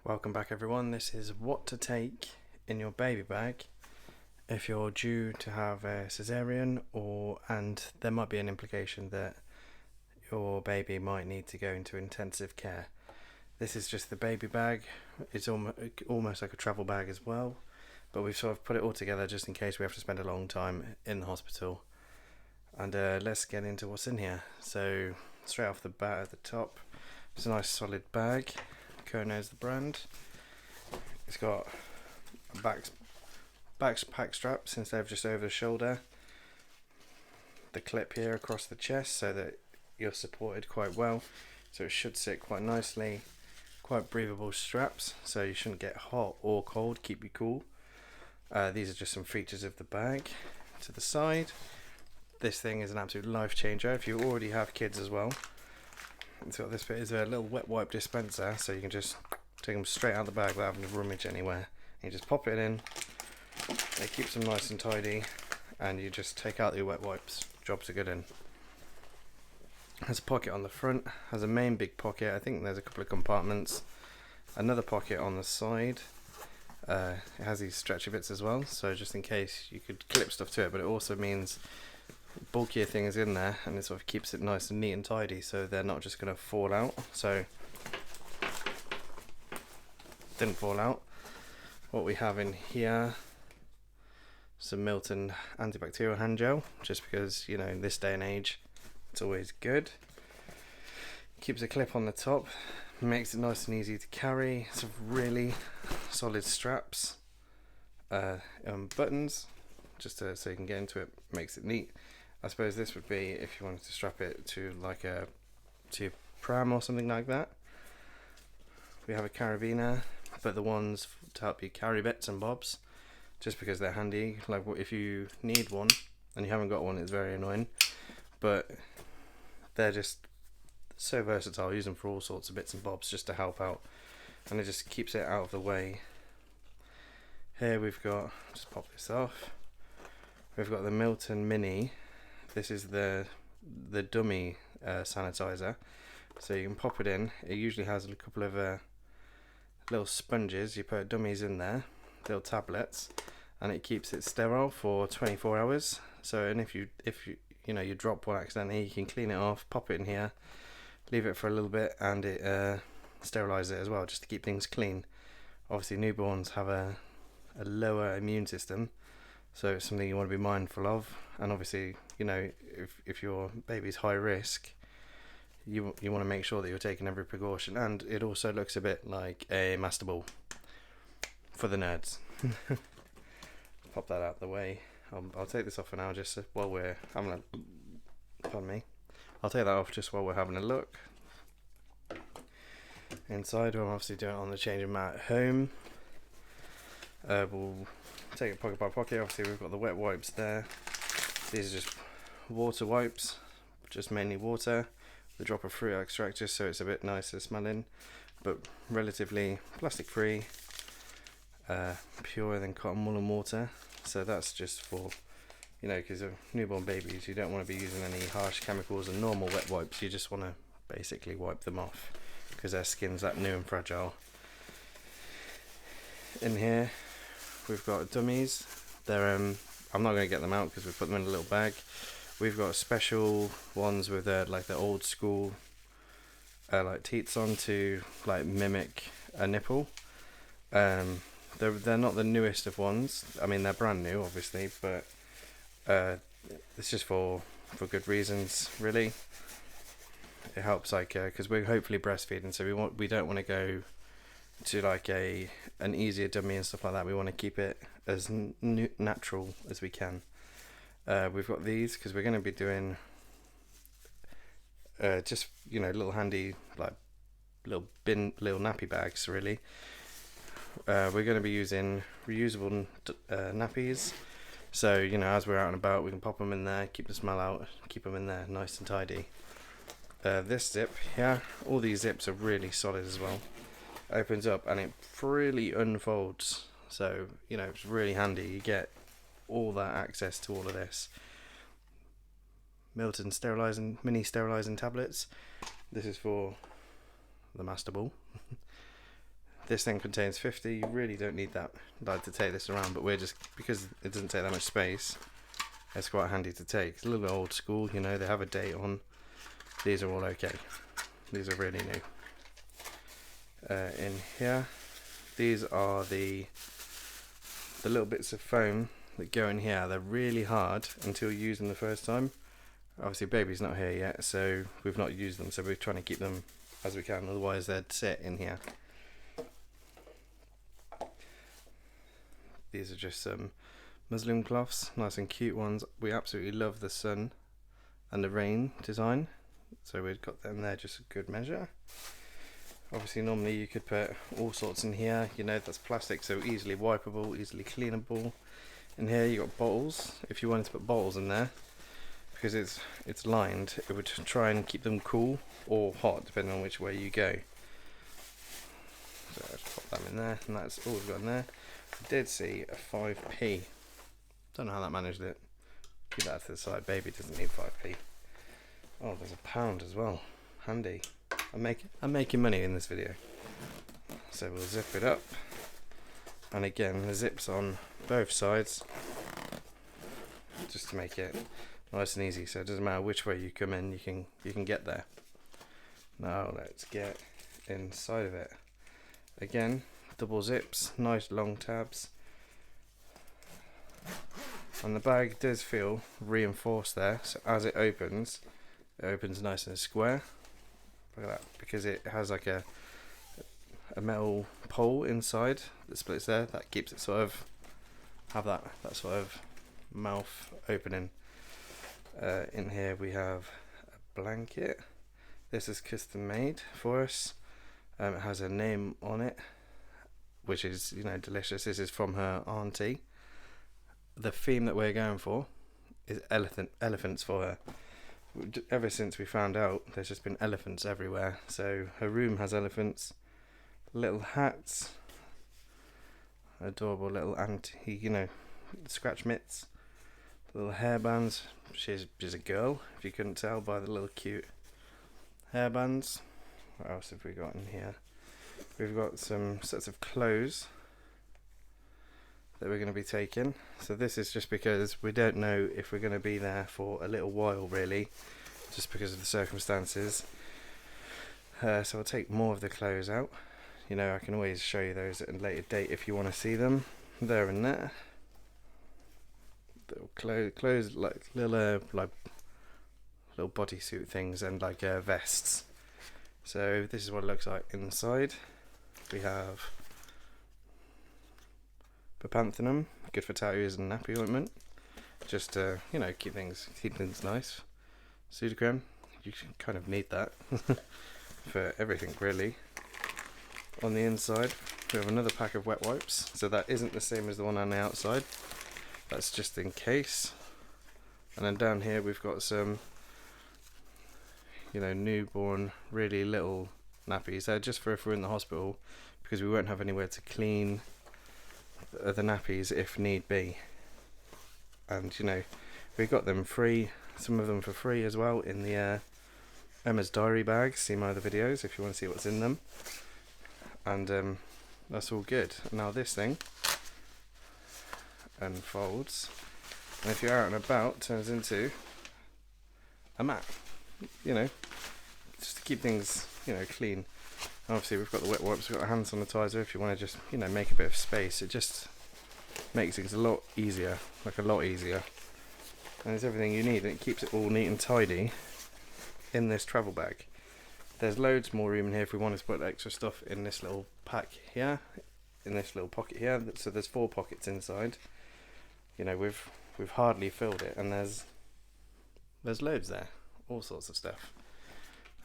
Welcome back everyone. This is what to take in your baby bag if you're due to have a cesarean, and there might be an implication that your baby might need to go into intensive care. This is just the baby bag. It's almost like a travel bag as well, but we've sort of put it all together just in case we have to spend a long time in the hospital. And let's get into what's in here. So straight off the bat at the top, it's a nice solid bag. Kono's the brand. It's got backpack straps instead of just over the shoulder. The clip here across the chest so that you're supported quite well. So it should sit quite nicely. Quite breathable straps, so you shouldn't get hot or cold. Keep you cool. These are just some features of the bag. To the side, this thing is an absolute life changer if you already have kids as well. So this bit is a little wet wipe dispenser, so you can just take them straight out of the bag without having to rummage anywhere. You just pop it in, it keeps them nice and tidy, and you just take out your wet wipes. Jobs are good in. Has a pocket on the front, has a main big pocket. I think there's a couple of compartments. Another pocket on the side. It has these stretchy bits as well, so just in case you could clip stuff to it, but it also means bulkier things in there, and it sort of keeps it nice and neat and tidy, so they're not just going to fall out. So didn't fall out. What we have in here, some Milton antibacterial hand gel, just because, you know, in this day and age it's always good. Keeps a clip on the top, makes it nice and easy to carry. Some really solid straps, buttons, just so you can get into it. Makes it neat. I suppose this would be if you wanted to strap it to like a pram or something like that. We have a carabiner, but the ones to help you carry bits and bobs, just because they're handy. Like if you need one and you haven't got one, it's very annoying, but they're just so versatile. Use them for all sorts of bits and bobs just to help out, and it just keeps it out of the way. Here we've got, just pop this off, we've got the Milton Mini. This is the dummy sanitizer, so you can pop it in. It usually has a couple of little sponges. You put dummies in there, little tablets, and it keeps it sterile for 24 hours. So, and if you you drop one accidentally, you can clean it off, pop it in here, leave it for a little bit, and it sterilises it as well, just to keep things clean. Obviously newborns have a lower immune system, so it's something you want to be mindful of. And obviously, you know, if your baby's high risk, you want to make sure that you're taking every precaution. And it also looks a bit like a master ball for the nerds. Pop that out of the way. I'll take this off for now, just while we're having a, pardon me, I'll take that off just while we're having a look. Inside, we'll obviously do it on the changing mat at home. We'll take it pocket by pocket. Obviously we've got the wet wipes there. These are just water wipes, just mainly water, with a drop of fruit extract just so it's a bit nicer smelling, but relatively plastic free, purer than cotton wool and water. So that's just for, you know, because of newborn babies, you don't want to be using any harsh chemicals and normal wet wipes. You just want to basically wipe them off because their skin's that new and fragile. In here we've got dummies. They're I'm not going to get them out because we put them in a little bag. We've got special ones with like the old school like teats on to like mimic a nipple. They're not the newest of ones. I mean, they're brand new obviously, but it's just for good reasons really. It helps, like because we're hopefully breastfeeding, so we don't want to go to like an easier dummy and stuff like that. We want to keep it as natural as we can. We've got these because we're going to be doing just, you know, little handy like little nappy bags really. We're going to be using reusable nappies, so, you know, as we're out and about, we can pop them in there, keep the smell out, keep them in there nice and tidy. This zip here, all these zips are really solid as well. Opens up and it freely unfolds, so, you know, it's really handy. You get all that access to all of this. Milton mini sterilizing tablets. This is for the master ball. This thing contains 50. You really don't need that, like, to take this around, but we're just, because it doesn't take that much space, it's quite handy to take. It's a little bit old school, you know, they have a date on. These are all okay. These are really new. In here, these are the little bits of foam that go in here. They're really hard until you use them the first time. Obviously baby's not here yet, so we've not used them, so we're trying to keep them as we can, otherwise they'd sit in here. These are just some muslin cloths, nice and cute ones. We absolutely love the sun and the rain design, so we've got them there just a good measure. Obviously normally you could put all sorts in here, you know, that's plastic, so easily wipeable, easily cleanable. In here you got bottles. If you wanted to put bottles in there, because it's lined, it would try and keep them cool or hot depending on which way you go. So let's pop them in there, and that's all we've got in there. I did see a 5p. Don't know how that managed it. Keep that to the side. Baby doesn't need 5p. Oh, there's a pound as well. Handy. I'm making money in this video. So we'll zip it up, and again the zips on both sides, just to make it nice and easy. So it doesn't matter which way you come in, you can get there. Now let's get inside of it. Again, double zips, nice long tabs, and the bag does feel reinforced there, so as it opens nice and square. Look at that, because it has like a metal pole inside that splits there, that keeps it sort of have that sort of mouth opening. In here we have a blanket. This is custom made for us. It has a name on it, which is, you know, delicious. This is from her auntie. The theme that we're going for is elephants for her. Ever since we found out, there's just been elephants everywhere. So her room has elephants, little hats, adorable little auntie, you know, scratch mitts, little hairbands. She's a girl, if you couldn't tell by the little cute hairbands. What else have we got in here? We've got some sets of clothes that we're going to be taking. So this is just because we don't know if we're going to be there for a little while, really, just because of the circumstances. So I'll take more of the clothes out. You know, I can always show you those at a later date if you want to see them. There and there. Little clothes like little bodysuit things, and like vests. So this is what it looks like inside. We have Pepanthenum, good for tattoos, and nappy ointment, just to, you know, keep things nice. Sudocrem, you kind of need that for everything, really. On the inside we have another pack of wet wipes, so that isn't the same as the one on the outside, that's just in case. And then down here we've got some, you know, newborn, really little nappies. They're just for if we're in the hospital, because we won't have anywhere to clean the nappies if need be. And, you know, we got them free, some of them for free as well, in the Emma's diary bags. See my other videos if you want to see what's in them. And that's all good. Now this thing unfolds, and if you're out and about, turns into a mat, you know, just to keep things, you know, clean. And obviously we've got the wet wipes, we've got a hand sanitizer if you want to just, you know, make a bit of space. It just makes things a lot easier, like a lot easier. And it's everything you need, and it keeps it all neat and tidy in this travel bag. There's loads more room in here if we wanted to put extra stuff in this little pack here, in this little pocket here. So there's 4 pockets inside. You know, we've hardly filled it, and there's loads there, all sorts of stuff.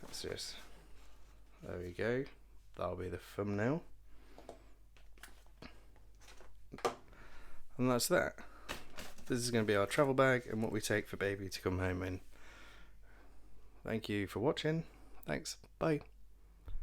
That's just, there we go. That'll be the thumbnail, and that's that. This is going to be our travel bag and what we take for baby to come home in. Thank you for watching. Thanks. Bye.